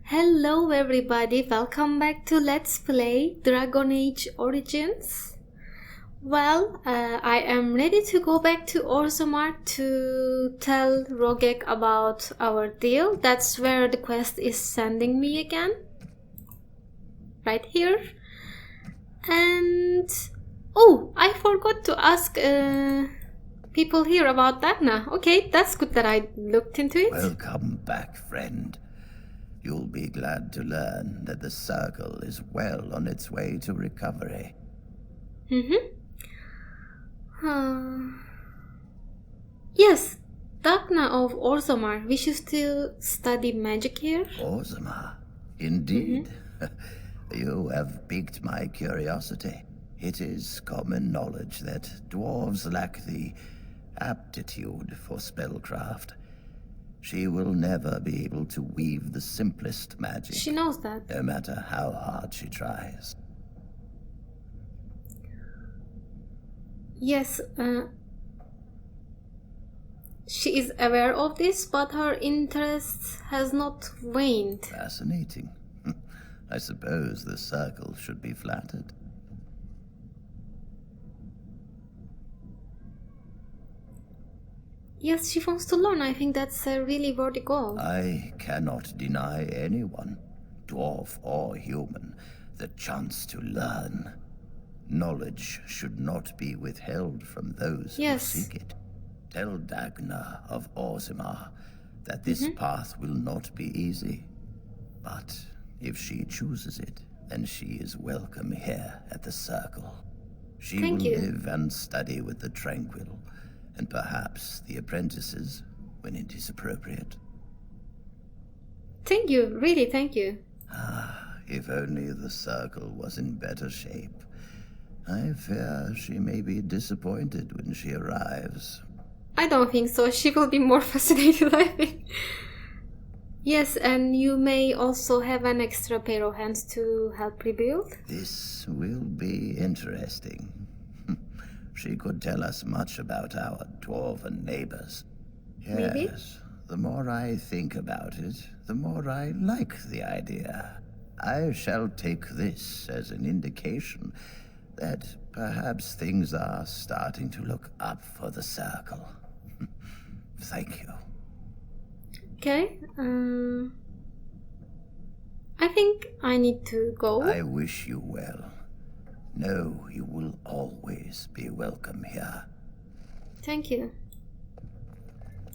Hello everybody, welcome back to Let's Play Dragon Age Origins. Well, I am ready to go back to Orzammar to tell Rogek about our deal. That's where the quest is sending me again. Right here. And... oh, I forgot to ask people here about Dagna. Okay, that's good that I looked into it. Welcome back, friend. You'll be glad to learn that the Circle is well on its way to recovery. Yes, Dagna of Orzammar wishes to study magic here. Orzammar? Indeed. You have piqued my curiosity. It is common knowledge that dwarves lack the aptitude for spellcraft. She will never be able to weave the simplest magic. She knows that. No matter how hard she tries. Yes, she is aware of this, but her interest has not waned. Fascinating. I suppose the Circle should be flattered. Yes, she wants to learn. I think that's a really worthy goal. I cannot deny anyone, dwarf or human, the chance to learn. Knowledge should not be withheld from those who seek it. Tell Dagna of Orzammar that this path will not be easy. But if she chooses it, then she is welcome here at the Circle. She will live and study with the Tranquil, and perhaps the apprentices, when it is appropriate. Thank you, really thank you. If only the Circle was in better shape. I fear she may be disappointed when she arrives. I don't think so. She will be more fascinated, I think. Yes, and you may also have an extra pair of hands to help rebuild. This will be interesting. She could tell us much about our dwarven neighbors. Yes, the more I think about it, the more I like the idea. I shall take this as an indication that perhaps things are starting to look up for the Circle. Thank you. Okay, I think I need to go. I wish you well. Know you will always be welcome here. Thank you.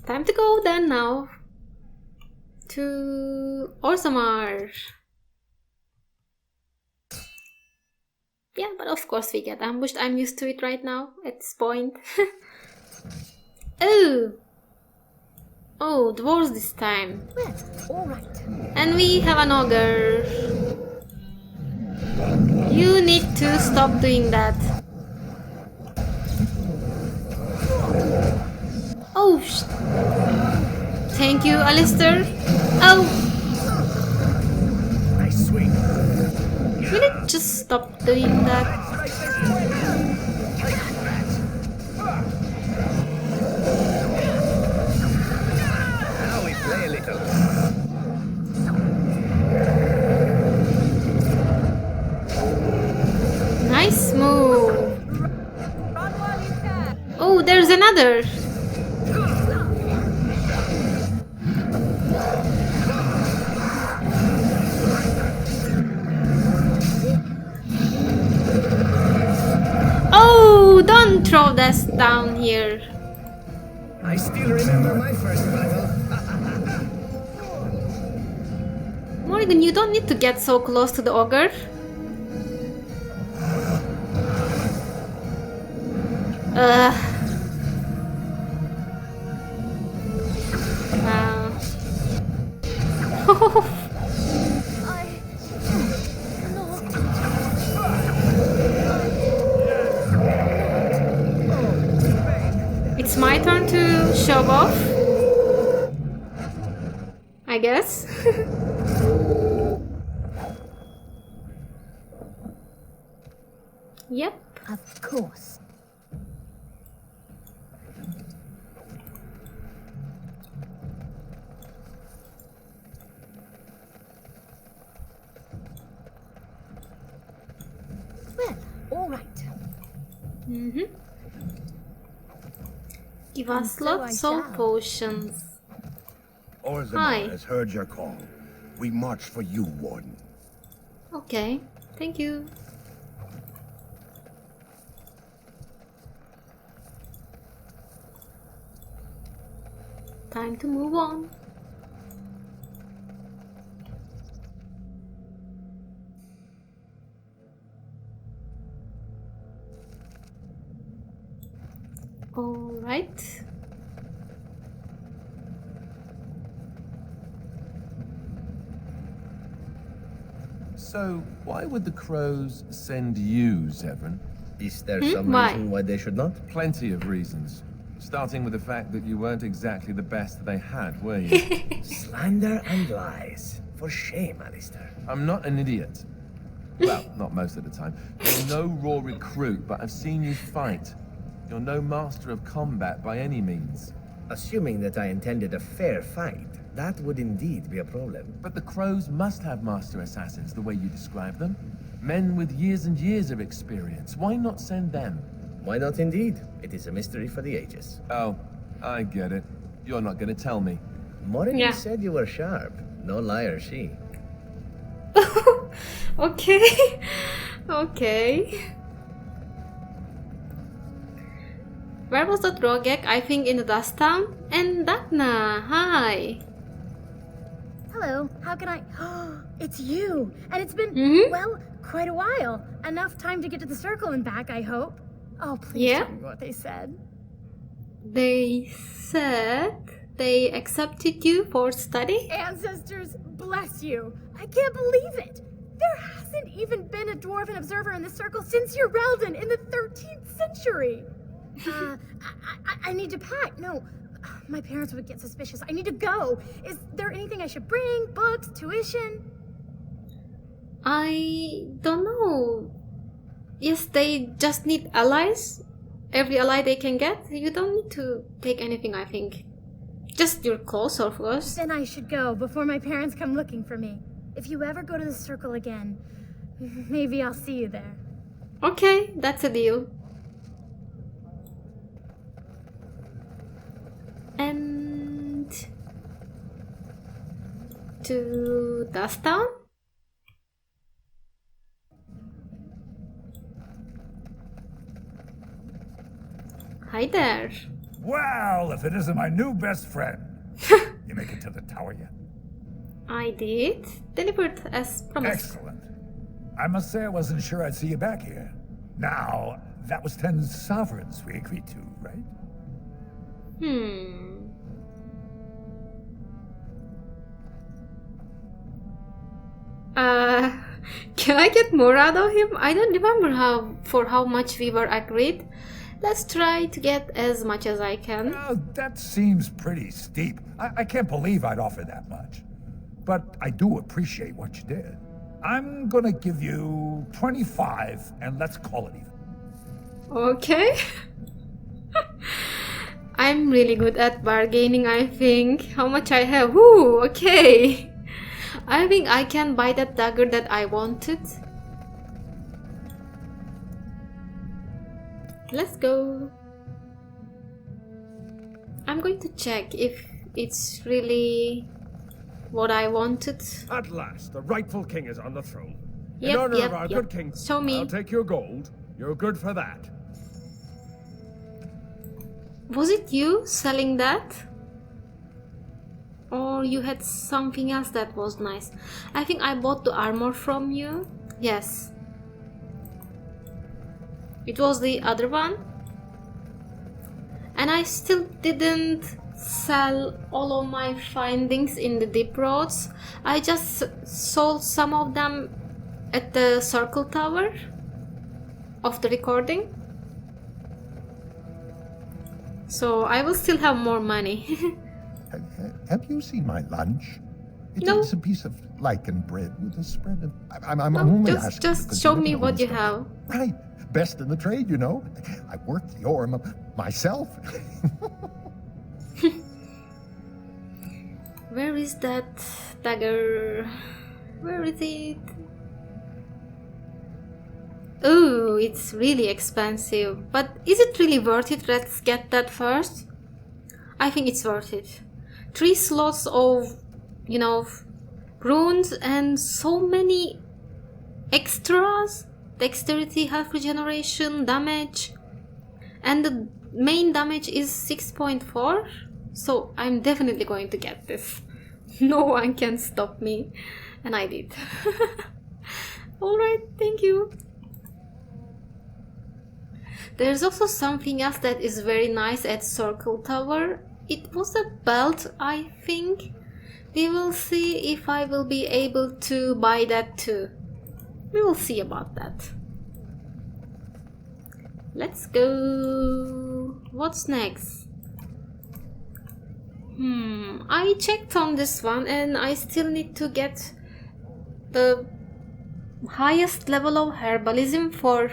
Time to go then now. To Orzammar. Yeah, but of course we get ambushed. I'm used to it right now at this point. Oh! Oh, dwarves this time. Well, all right. And we have an ogre. You need to stop doing that. Oh, thank you, Alistair. Oh! Nice swing. Will it just stop doing that? Now we play a little. Nice move. Oh, there's another. Oh, don't throw this down here. I still remember my first battle. Morrigan, you don't need to get so close to the ogre. It's my turn to show off, I guess. Yep. Of course. Give us so I lots of shall. potions. Hi. Orzammar has heard your call. We march for you, Warden. Okay, thank you. Time to move on. All right. So, why would the crows send you, Zevran? Is there some Why? reason why they should not? Plenty of reasons. Starting with the fact that you weren't exactly the best they had, were you? Slander and lies. For shame, Alistair. I'm not an idiot. Well, not most of the time. You're no raw recruit, but I've seen you fight. You're no master of combat by any means. Assuming that I intended a fair fight, that would indeed be a problem. But the crows must have master assassins the way you describe them. Men with years and years of experience. Why not send them? Why not indeed? It is a mystery for the ages. Oh, I get it. You're not going to tell me. Morin Yeah. said you were sharp. No liar, she. Okay. Okay. Where was that Rogek? I think in the Dust Town. And Dagna, hi. Hello, how can I... It's you! And it's been, well, quite a while. Enough time to get to the circle and back, I hope. Oh, please Yeah. tell me what they said. They said they accepted you for study? Ancestors, bless you. I can't believe it. There hasn't even been a dwarven observer in the circle since Fereldan in the 13th century. I need to pack. No, my parents would get suspicious. I need to go. Is there anything I should bring? Books, tuition? I don't know. Yes, they just need allies. Every ally they can get. You don't need to take anything, I think. Just your clothes, of course. Then I should go before my parents come looking for me. If you ever go to the circle again, maybe I'll see you there. Okay, that's a deal. And to Dust Town? Hi there. Well, if it isn't my new best friend. You make it to the tower yet? I did. Delivered as promised. Excellent. I must say I wasn't sure I'd see you back here. Now, that was 10 sovereigns we agreed to, right? Can I get more out of him? I don't remember how much we were agreed. Let's try to get as much as I can. That seems pretty steep. I can't believe I'd offer that much. But I do appreciate what you did. I'm gonna give you 25, and let's call it even. Okay. I'm really good at bargaining, I think. How much I have? Woo, okay. I think I can buy that dagger that I wanted. Let's go. I'm going to check if it's really what I wanted. At last, the rightful king is on the throne. Yep, In honor yep, of our yep. good king, Show me. I'll take your gold. You're good for that. Was it you selling that? Or you had something else that was nice? I think I bought the armor from you. Yes. It was the other one. And I still didn't sell all of my findings in the deep roads. I just sold some of them at the circle tower of the recording. So I will still have more money. Have you seen my lunch? No. It's a piece of lichen bread with a spread of... I'm No, only just asking because show you're me the what you owner. have. Right. Best in the trade, you know. I worked the ore myself. Where is that dagger? Where is it? Oh, it's really expensive. But is it really worth it? Let's get that first. I think it's worth it. 3 slots of, you know, runes and so many extras. Dexterity, health regeneration, damage. And the main damage is 6.4. So I'm definitely going to get this. No one can stop me. And I did. Alright, thank you. There's also something else that is very nice at Circle Tower. It was a belt, I think. We will see if I will be able to buy that too. We will see about that. Let's go. What's next? I checked on this one and I still need to get the highest level of herbalism for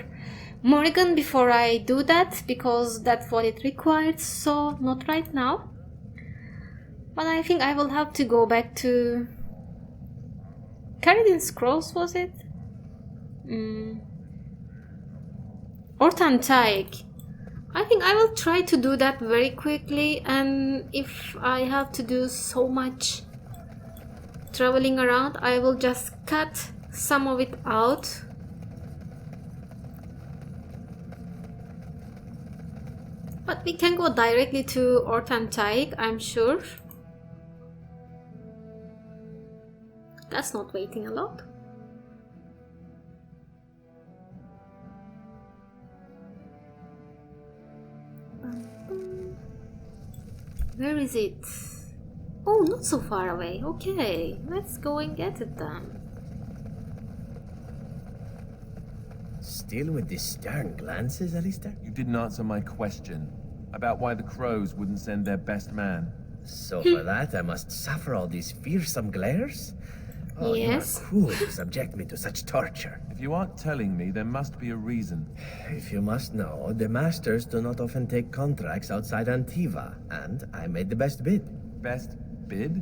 Morrigan before I do that, because that's what it requires, so not right now. But I think I will have to go back to Caridin Scrolls, was it? Ortantaik. I think I will try to do that very quickly, and if I have to do so much traveling around, I will just cut some of it out. But we can go directly to Ortantaik, I'm sure. That's not waiting a lot. Where is it? Oh, not so far away. Okay, let's go and get it then. Still with these stern glances, Alistair? You didn't answer my question about why the crows wouldn't send their best man. So for that, I must suffer all these fearsome glares? Oh, Yes. you are cruel to subject me to such torture. If you aren't telling me, there must be a reason. If you must know, the masters do not often take contracts outside Antiva, and I made the best bid. Best bid?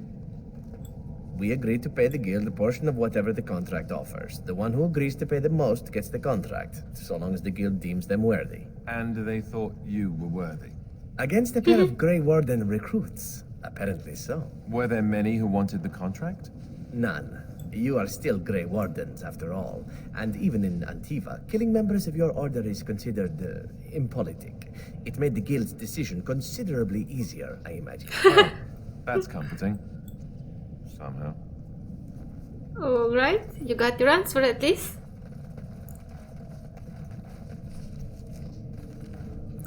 We agreed to pay the guild a portion of whatever the contract offers. The one who agrees to pay the most gets the contract, so long as the guild deems them worthy. And they thought you were worthy. Against a pair of Grey Warden recruits. Apparently so. Were there many who wanted the contract? None. You are still Grey Wardens, after all. And even in Antiva, killing members of your order is considered impolitic. It made the guild's decision considerably easier, I imagine. That's comforting. Somehow. Alright, you got your answer at least.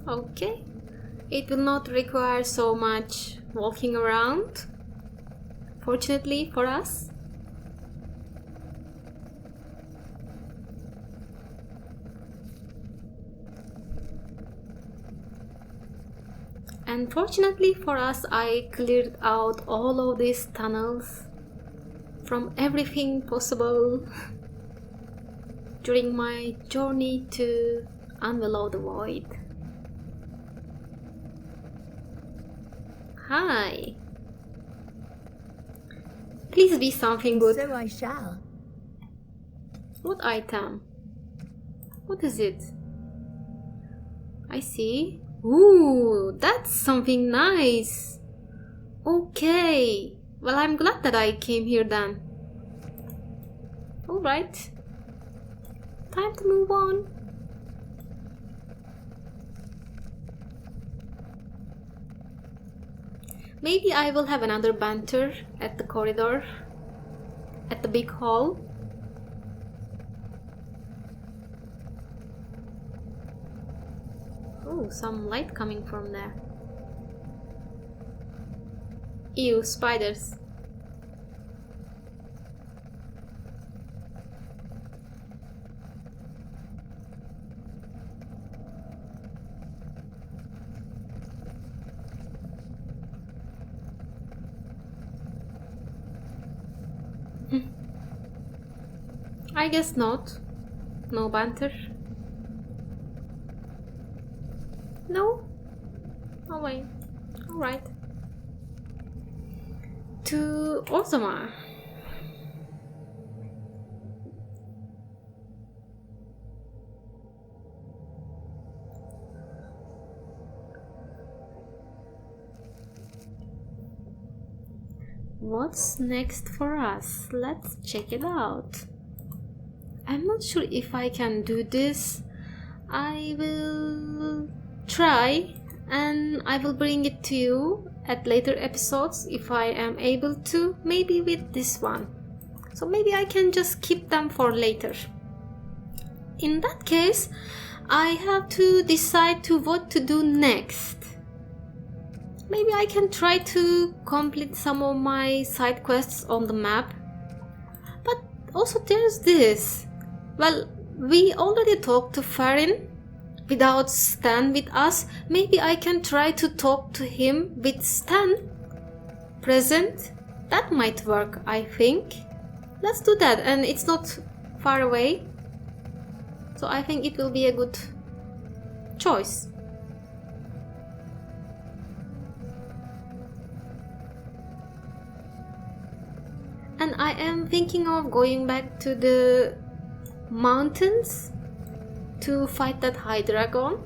Okay. It will not require so much walking around, fortunately for us. Unfortunately for us, I cleared out all of these tunnels from everything possible during my journey to Unveil the Void. Hi. Please be something good. So I shall. What item? What is it? I see. Ooh, that's something nice. Okay. Well, I'm glad that I came here then. Alright. Time to move on. Maybe I will have another banter at the corridor, at the big hall. Oh, some light coming from there. Ew, spiders. I guess not. No banter. No? Oh wait. Alright. To Orzammar. what's next for us? Let's check it out. I'm not sure if I can do this. I will try and I will bring it to you at later episodes if I am able to, maybe with this one. So maybe I can just keep them for later. In that case, I have to decide to what to do next. Maybe I can try to complete some of my side quests on the map. But also there's this. Well, we already talked to Fereldan without Stan with us. Maybe I can try to talk to him with Stan present. That might work, I think. Let's do that, and it's not far away. So I think it will be a good choice. And I am thinking of going back to the mountains to fight that high dragon.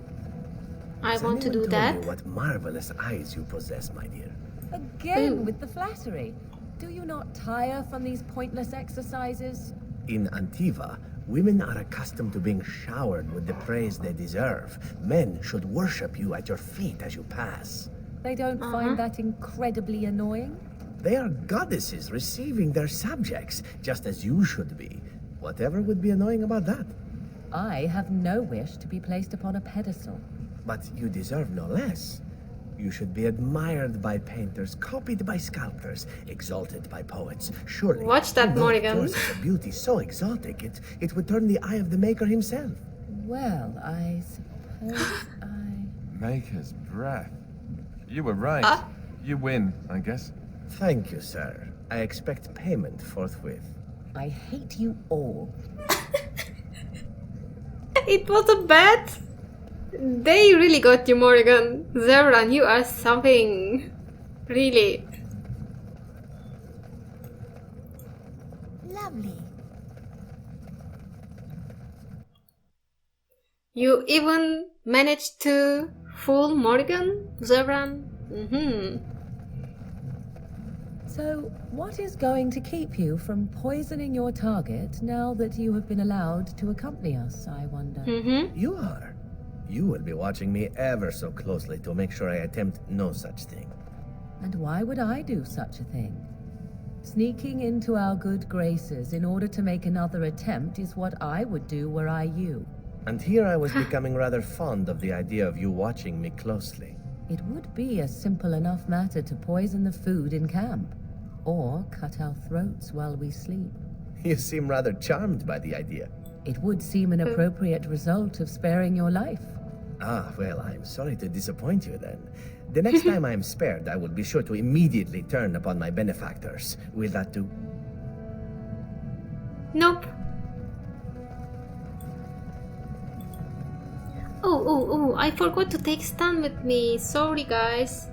I want to do that. You what marvelous eyes you possess, my dear. Again with the flattery. Do you not tire from these pointless exercises? In Antiva, women are accustomed to being showered with the praise they deserve. Men should worship you at your feet as you pass. They don't find that incredibly annoying? They are goddesses receiving their subjects, just as you should be. Whatever would be annoying about that? I have no wish to be placed upon a pedestal. But you deserve no less. You should be admired by painters, copied by sculptors, exalted by poets. Surely, watch that, Morrigan. Yours is a beauty so exotic, it would turn the eye of the maker himself. Well, I suppose Maker's breath. You were right. You win, I guess. Thank you, sir. I expect payment forthwith. I hate you all. It was a bet. They really got you, Morrigan. Zevran, you are something. Really. Lovely. You even managed to fool Morrigan, Zevran. So, what is going to keep you from poisoning your target now that you have been allowed to accompany us, I wonder? You are. You will be watching me ever so closely to make sure I attempt no such thing. And why would I do such a thing? Sneaking into our good graces in order to make another attempt is what I would do were I you. And here I was becoming rather fond of the idea of you watching me closely. It would be a simple enough matter to poison the food in camp, or cut our throats while we sleep. You seem rather charmed by the idea. It would seem an appropriate result of sparing your life. Ah, well, I'm sorry to disappoint you then. The next time I am spared, I will be sure to immediately turn upon my benefactors. Will that do? Nope. Oh, I forgot to take Stan with me. Sorry, guys.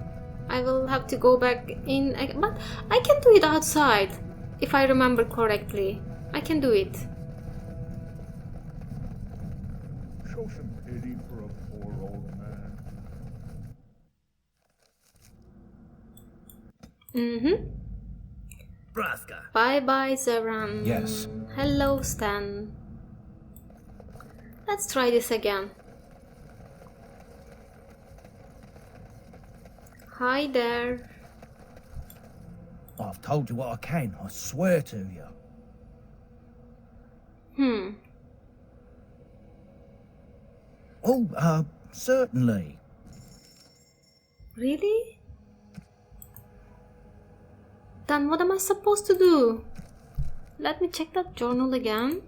I will have to go back in. But I can do it outside, if I remember correctly. I can do it. Show some pity for a poor old man. Braska. Bye-bye, Zevran. Yes. Hello, Stan. Let's try this again. Hi there. I've told you what I can, I swear to you. Oh, certainly. Really? Then what am I supposed to do? Let me check that journal again.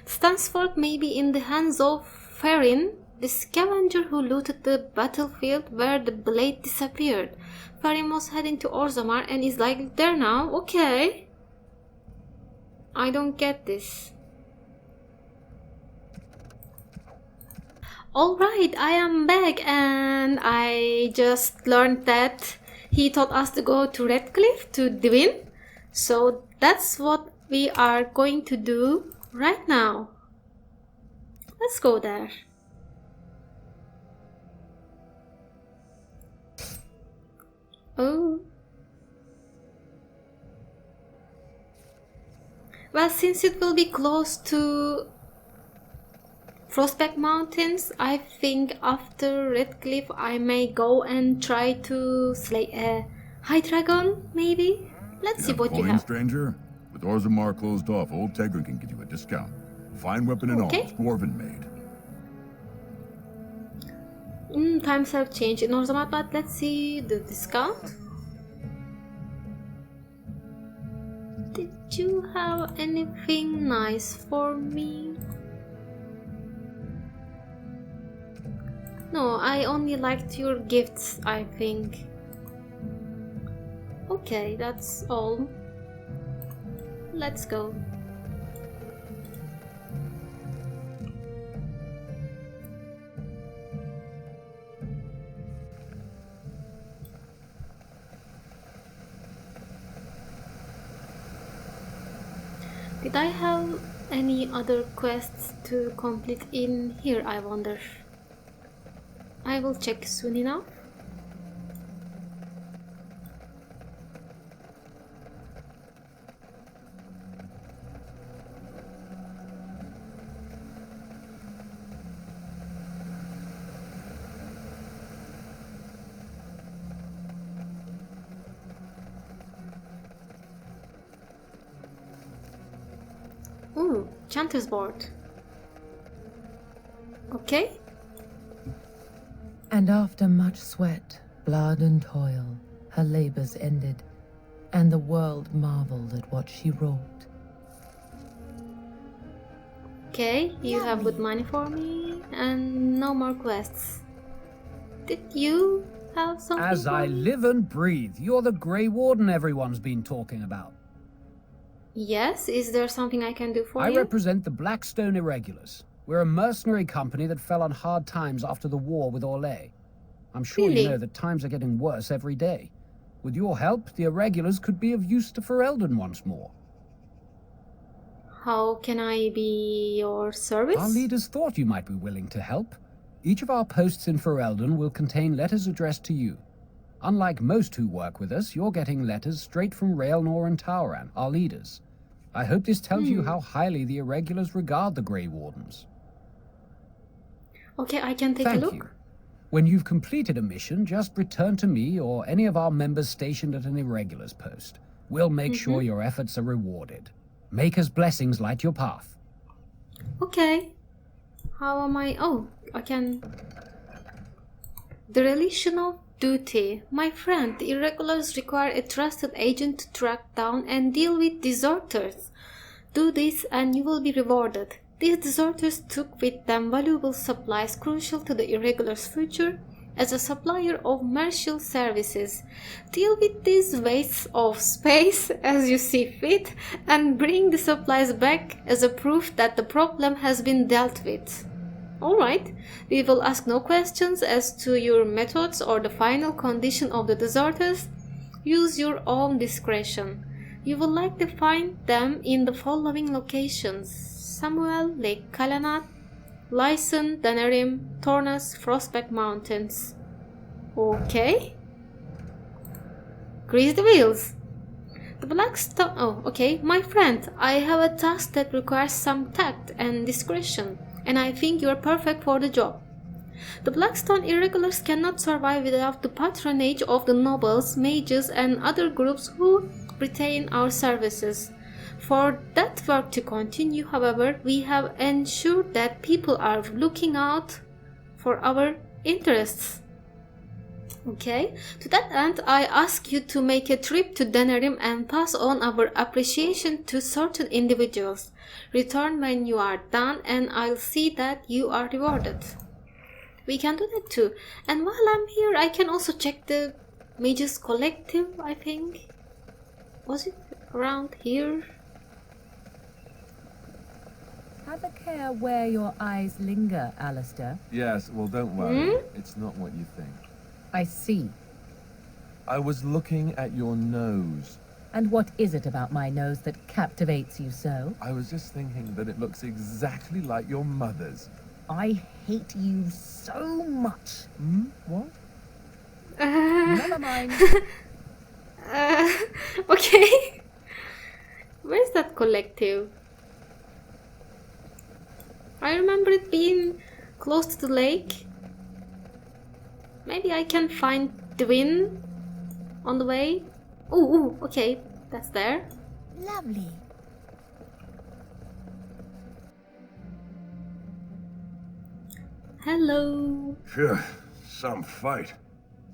Stansford may be in the hands of Fereldan, the scavenger who looted the battlefield where the blade disappeared. Fereldan was heading to Orzammar and is likely there now. Okay. I don't get this. Alright, I am back and I just learned that he taught us to go to Redcliffe to Wynne. So that's what we are going to do right now. Let's go there. Oh. Well, since it will be close to Frostback Mountains, I think after Redcliffe I may go and try to slay a high dragon, maybe? Let's see what you have. Stranger? With Orzammar closed off, old Tegra can give you a discount. Fine weapon and all, dwarven made. Times have changed in Orzammar, but let's see the discount. Did you have anything nice for me? No, I only liked your gifts, I think. Okay, that's all. Let's go. Did I have any other quests to complete in here, I wonder? I will check soon enough. Ooh, Chanter's board. Okay. And after much sweat, blood and toil, her labors ended, and the world marveled at what she wrought. Okay, you have good money for me, and no more quests. Did you have something? As I live and breathe, you're the Grey Warden everyone's been talking about. Yes, is there something I can do for I you? represent the Blackstone Irregulars. We're a mercenary company that fell on hard times after the war with Orlais. I'm sure Really? you know that times are getting worse every day. With your help, the Irregulars could be of use to Fereldan once more. How can I be your service? Our leaders thought you might be willing to help. Each of our posts in Fereldan will contain letters addressed to you. Unlike most who work with us, you're getting letters straight from Raelnor and Tauran, our leaders. I hope this tells you how highly the Irregulars regard the Grey Wardens. Okay, I can take a look. Thank you. When you've completed a mission, just return to me or any of our members stationed at an Irregulars post. We'll make sure your efforts are rewarded. Maker's blessings light your path. Okay. How am I? Oh, I can. The relation of duty. My friend, the Irregulars require a trusted agent to track down and deal with deserters. Do this and you will be rewarded. These deserters took with them valuable supplies crucial to the Irregulars' future as a supplier of martial services. Deal with these wastes of space as you see fit and bring the supplies back as a proof that the problem has been dealt with. Alright, we will ask no questions as to your methods or the final condition of the deserters. Use your own discretion. You will likely find them in the following locations: Samuel, Lake Kalanat, Lyson, Denerim, Tornas, Frostback Mountains. Okay. Grease the wheels. The Blackstone... Oh, okay. My friend, I have a task that requires some tact and discretion, and I think you are perfect for the job. The Blackstone Irregulars cannot survive without the patronage of the nobles, mages, and other groups who retain our services. For that work to continue, however, we have ensured that people are looking out for our interests. Okay, to that end, I ask you to make a trip to Denerim and pass on our appreciation to certain individuals. Return when you are done and I'll see that you are rewarded. We can do that too. And while I'm here, I can also check the Mages Collective, I think. Was it around here? Have a care where your eyes linger, Alistair. Yes, well, don't worry. It's not what you think. I see. I was looking at your nose. And what is it about my nose that captivates you so? I was just thinking that it looks exactly like your mother's. I hate you so much. What? Never mind. Okay. Where's that collective? I remember it being close to the lake. Maybe I can find Wynne on the way. Ooh, okay, that's there. Lovely. Hello. Phew, some fight.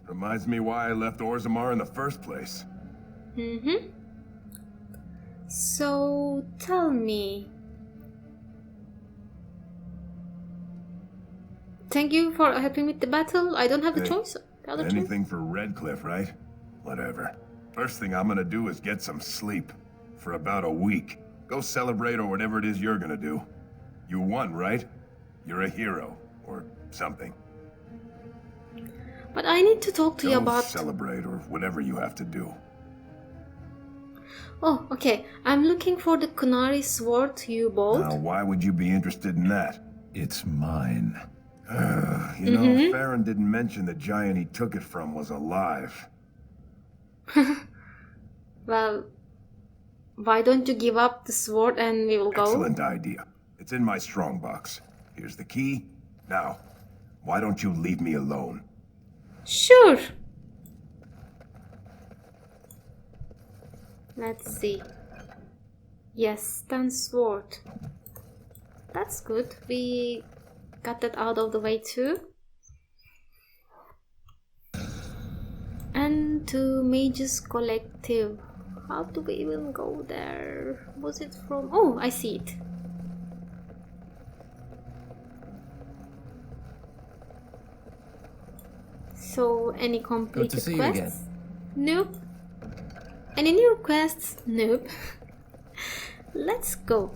Reminds me why I left Orzammar in the first place. So, tell me. Thank you for helping with the battle. I don't have the choice. The other Anything for Redcliffe, right? Whatever. First thing I'm gonna do is get some sleep. For about a week. Go celebrate or whatever it is you're gonna do. You won, right? You're a hero. Or something. But I need to talk to you about... celebrate or whatever you have to do. Oh, okay. I'm looking for the Kunari sword you bought. Now, why would you be interested in that? It's mine. You know, Farron didn't mention the giant he took it from was alive. Well, why don't you give up the sword and we will go? Excellent idea. It's in my strongbox. Here's the key. Now, why don't you leave me alone? Sure. Let's see. Yes, stun sword. That's good. We got that out of the way too. And to Mages Collective. How do we even go there? Was it from... Oh, I see it. So, any completed Good to see quests? you again. Nope. Any new quests? Nope. Let's go.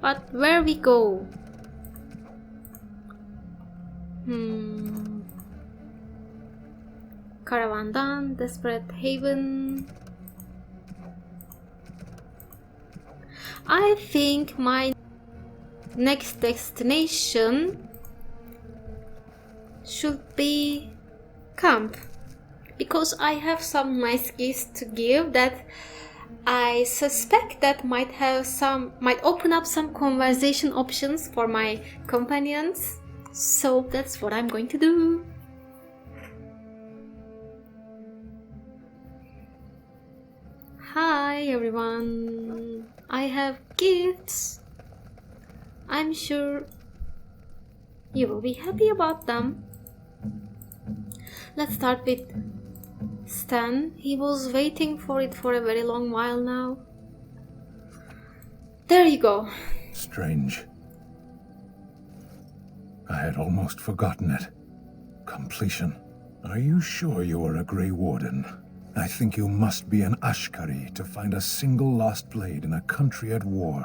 But where we go? Caravan done. Desperate Haven. I think my next destination should be camp, because I have some nice gifts to give that I suspect that might open up some conversation options for my companions. So that's what I'm going to do. Hi everyone, I have gifts. I'm sure you will be happy about them. Let's start with Stan. He was waiting for it for a very long while now. There you go. Strange. I had almost forgotten it. Completion. Are you sure you are a Grey Warden? I think you must be an Ashkari to find a single lost blade in a country at war.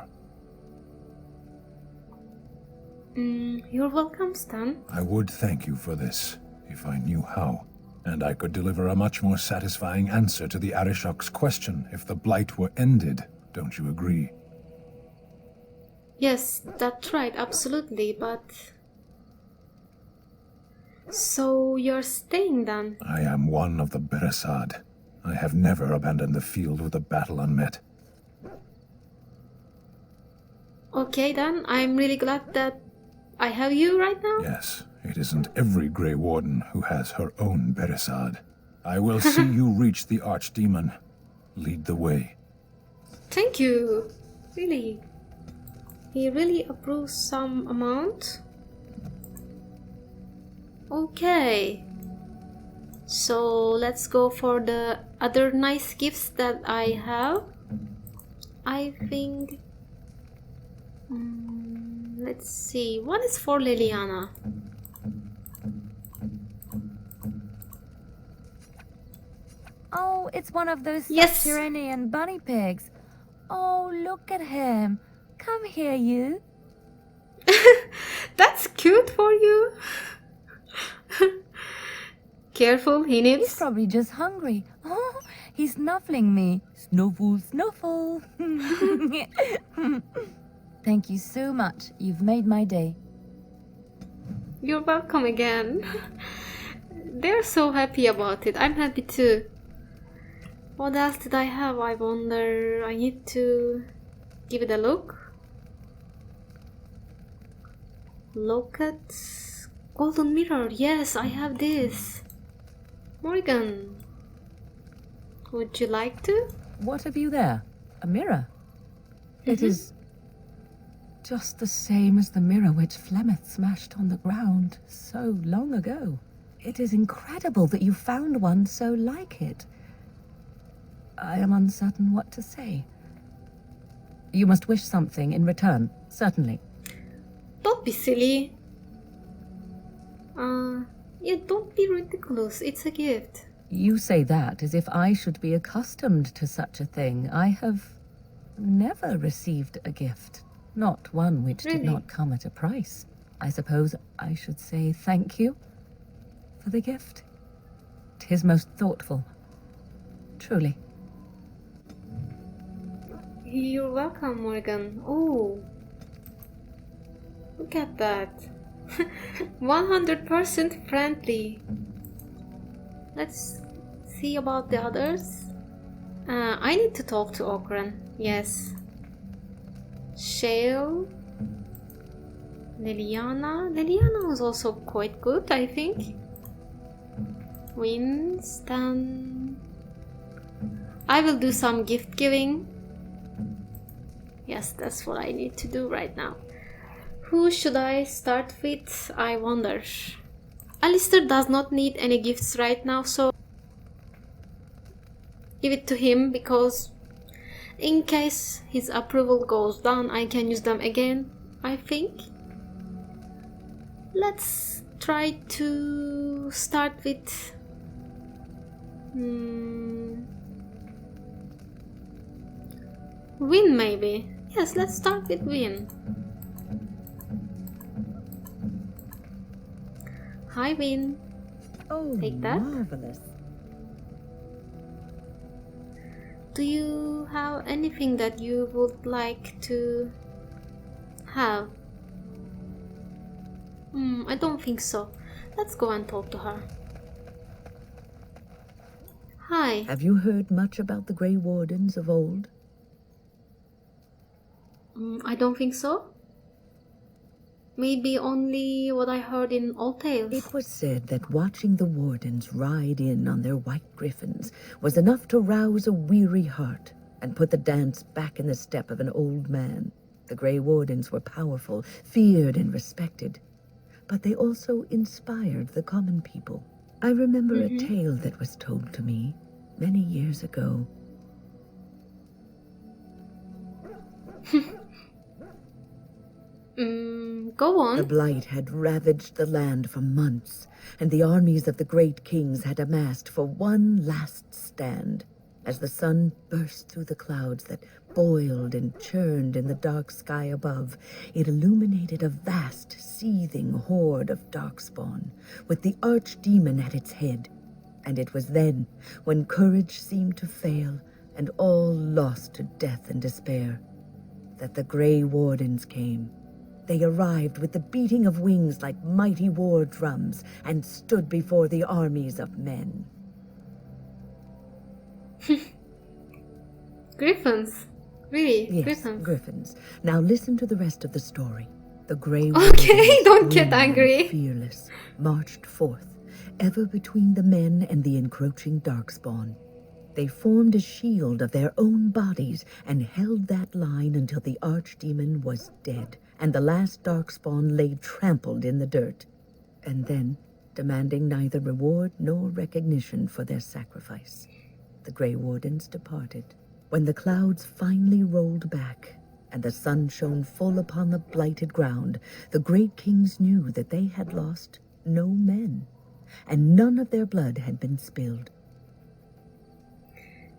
You're welcome, Stan. I would thank you for this, if I knew how. And I could deliver a much more satisfying answer to the Arishok's question if the Blight were ended. Don't you agree? Yes, that's right, absolutely, but... So you're staying then? I am one of the Beresad. I have never abandoned the field with a battle unmet. Okay then, I'm really glad that I have you right now. Yes, it isn't every Grey Warden who has her own Beresad. I will see you reach the Archdemon. Lead the way. Thank you. Really. He really approves some amount. Okay. So let's go for the other nice gifts that I have. I think... let's see. One is for Liliana. Oh, it's one of those Yes. Tyrrhenian bunny pigs. Oh, look at him. Come here, you. That's cute for you. Careful, he He's needs. probably just hungry. Oh, he's snuffling me. Snuffle, snuffle. Thank you so much. You've made my day. You're welcome again. They're so happy about it. I'm happy too. What else did I have? I wonder. I need to give it a look. Look at golden mirror. Yes, I have this. Morgan, would you like to? What have you there? A mirror? It is just the same as the mirror which Flemeth smashed on the ground so long ago. It is incredible that you found one so like it. I am uncertain what to say. You must wish something in return, certainly. Don't be silly. Yeah, don't be ridiculous. It's a gift. You say that as if I should be accustomed to such a thing. I have never received a gift. Not one which did not come at a price. I suppose I should say thank you for the gift. 'Tis most thoughtful. Truly. You're welcome, Morgan. Oh, look at that. 100% friendly. Let's see about the others. I need to talk to Okran. Yes. Shale. Liliana. Liliana was also quite good, I think. Wynne, Stan. I will do some gift giving. Yes, that's what I need to do right now. Who should I start with? I wonder. Alistair does not need any gifts right now, so give it to him, because in case his approval goes down, I can use them again, I think. Let's try to start with Wynne, maybe. Yes, let's start with Wynne. Hi, Wynne. Oh, take that. Marvelous. Do you have anything that you would like to have? I don't think so. Let's go and talk to her. Hi. Have you heard much about the Grey Wardens of old? I don't think so. Maybe only what I heard in old tales. It was said that watching the Wardens ride in on their white griffins was enough to rouse a weary heart and put the dance back in the step of an old man. The Grey Wardens were powerful, feared and respected, but they also inspired the common people. I remember a tale that was told to me many years ago. Go on. The Blight had ravaged the land for months, and the armies of the great kings had amassed for one last stand. As the sun burst through the clouds that boiled and churned in the dark sky above, it illuminated a vast, seething horde of darkspawn, with the archdemon at its head. And it was then, when courage seemed to fail, and all lost to death and despair, that the Grey Wardens came. They arrived with the beating of wings like mighty war drums and stood before the armies of men. Griffins? Really? Yes, Griffins? Griffins. Now listen to the rest of the story. The Grey Okay, Wardens, don't get grim and angry. fearless, marched forth, ever between the men and the encroaching darkspawn. They formed a shield of their own bodies and held that line until the archdemon was dead, and the last darkspawn lay trampled in the dirt. And then, demanding neither reward nor recognition for their sacrifice, the Grey Wardens departed. When the clouds finally rolled back, and the sun shone full upon the blighted ground, the great kings knew that they had lost no men, and none of their blood had been spilled.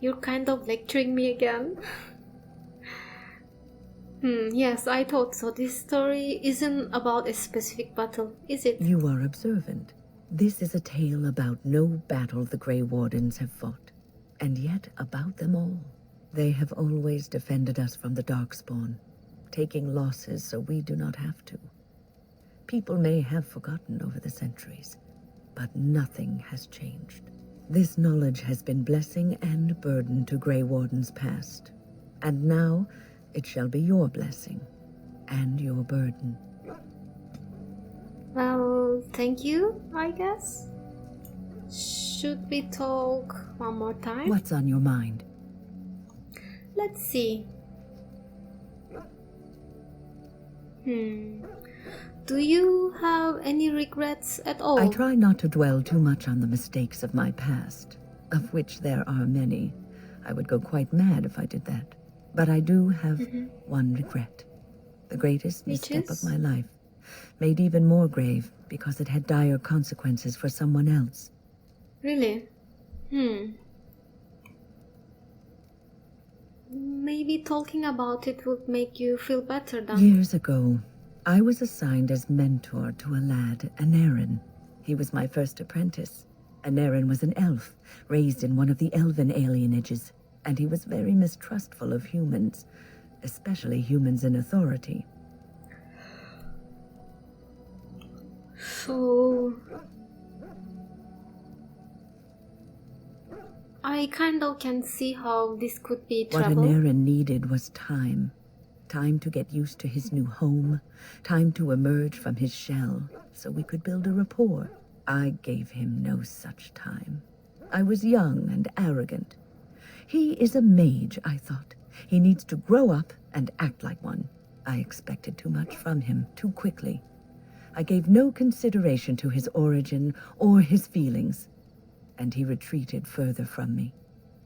You're kind of lecturing me again. Yes, I thought so. This story isn't about a specific battle, is it? You are observant. This is a tale about no battle the Grey Wardens have fought, and yet about them all. They have always defended us from the Darkspawn, taking losses so we do not have to. People may have forgotten over the centuries, but nothing has changed. This knowledge has been blessing and burden to Grey Wardens past. And now, it shall be your blessing and your burden. Well, thank you, I guess. Should we talk one more time? What's on your mind? Let's see. Do you have any regrets at all? I try not to dwell too much on the mistakes of my past, of which there are many. I would go quite mad if I did that. But I do have one regret. The greatest misstep of my life. Made even more grave because it had dire consequences for someone else. Really? Maybe talking about it would make you feel better then. Years ago, I was assigned as mentor to a lad, Anarin. He was my first apprentice. Anarin was an elf, raised in one of the elven alienages, and he was very mistrustful of humans, especially humans in authority. So... I kind of can see how this could be trouble. What Anarin needed was time. Time to get used to his new home. Time to emerge from his shell, so we could build a rapport. I gave him no such time. I was young and arrogant. He is a mage, I thought. He needs to grow up and act like one. I expected too much from him too quickly. I gave no consideration to his origin or his feelings, and he retreated further from me.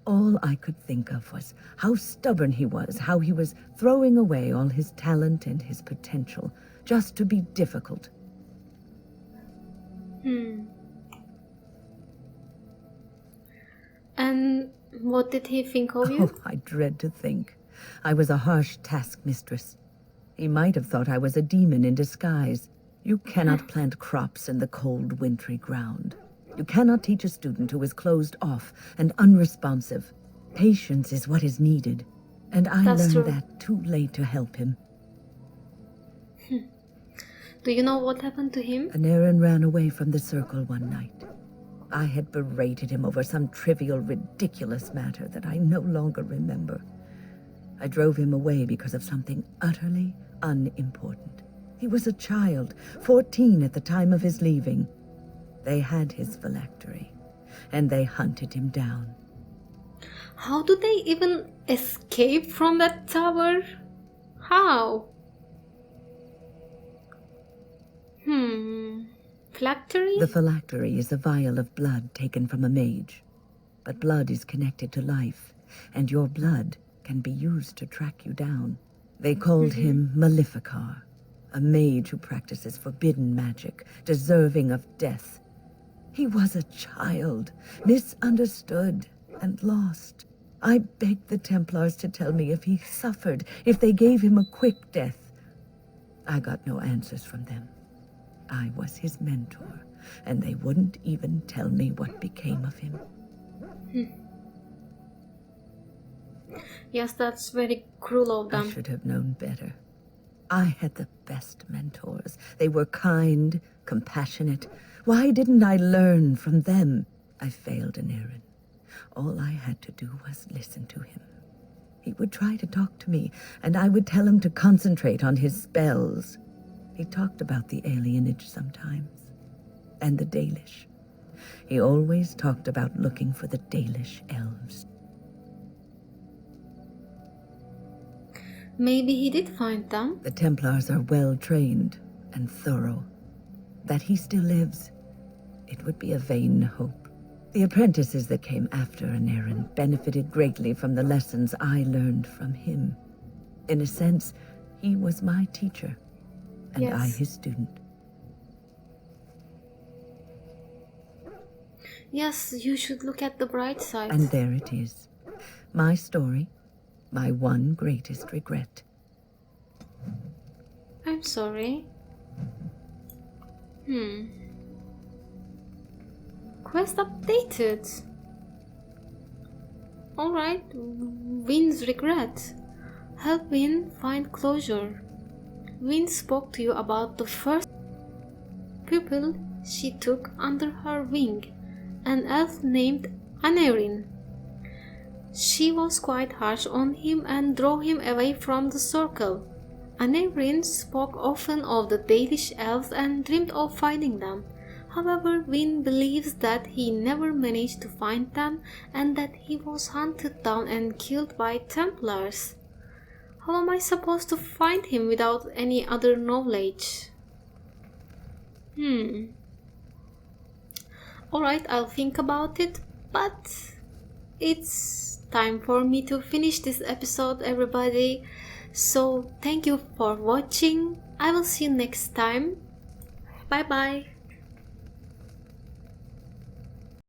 All I could think of was how stubborn he was, how he was throwing away all his talent and his potential just to be difficult. And what did he think of you? Oh, I dread to think. I was a harsh taskmistress. He might have thought I was a demon in disguise. You cannot plant crops in the cold, wintry ground. You cannot teach a student who is closed off and unresponsive. Patience is what is needed, and I learned that too late to help him. Do you know what happened to him? Anarin ran away from the circle one night. I had berated him over some trivial, ridiculous matter that I no longer remember. I drove him away because of something utterly unimportant. He was a child, 14 at the time of his leaving. They had his phylactery, and they hunted him down. How do they even escape from that tower? How? Phylactery? The phylactery is a vial of blood taken from a mage. But blood is connected to life, and your blood can be used to track you down. They called him Maleficar, a mage who practices forbidden magic, deserving of death. He was a child, misunderstood and lost. I begged the Templars to tell me if he suffered, if they gave him a quick death. I got no answers from them. I was his mentor, and they wouldn't even tell me what became of him. Yes, that's very cruel of them. I should have known better. I had the best mentors. They were kind, compassionate. Why didn't I learn from them? I failed Anarin. All I had to do was listen to him. He would try to talk to me, and I would tell him to concentrate on his spells. He talked about the alienage sometimes, and the Dalish. He always talked about looking for the Dalish elves. Maybe he did find them. The Templars are well trained and thorough. That he still lives, it would be a vain hope. The apprentices that came after Anarin benefited greatly from the lessons I learned from him. In a sense, he was my teacher, and I his student. Yes, you should look at the bright side. And there it is. My story, my one greatest regret. I'm sorry. Quest updated. Alright, Wynne's regret. Help Wynne find closure. Wynne spoke to you about the first pupil she took under her wing, an elf named Aneurin. She was quite harsh on him and drove him away from the circle. Aneurin spoke often of the dalish elves and dreamed of finding them. However, Wynne believes that he never managed to find them and that he was hunted down and killed by Templars. How am I supposed to find him without any other knowledge? Alright, I'll think about it, but it's time for me to finish this episode, everybody. So thank you for watching. I will see you next time. Bye bye.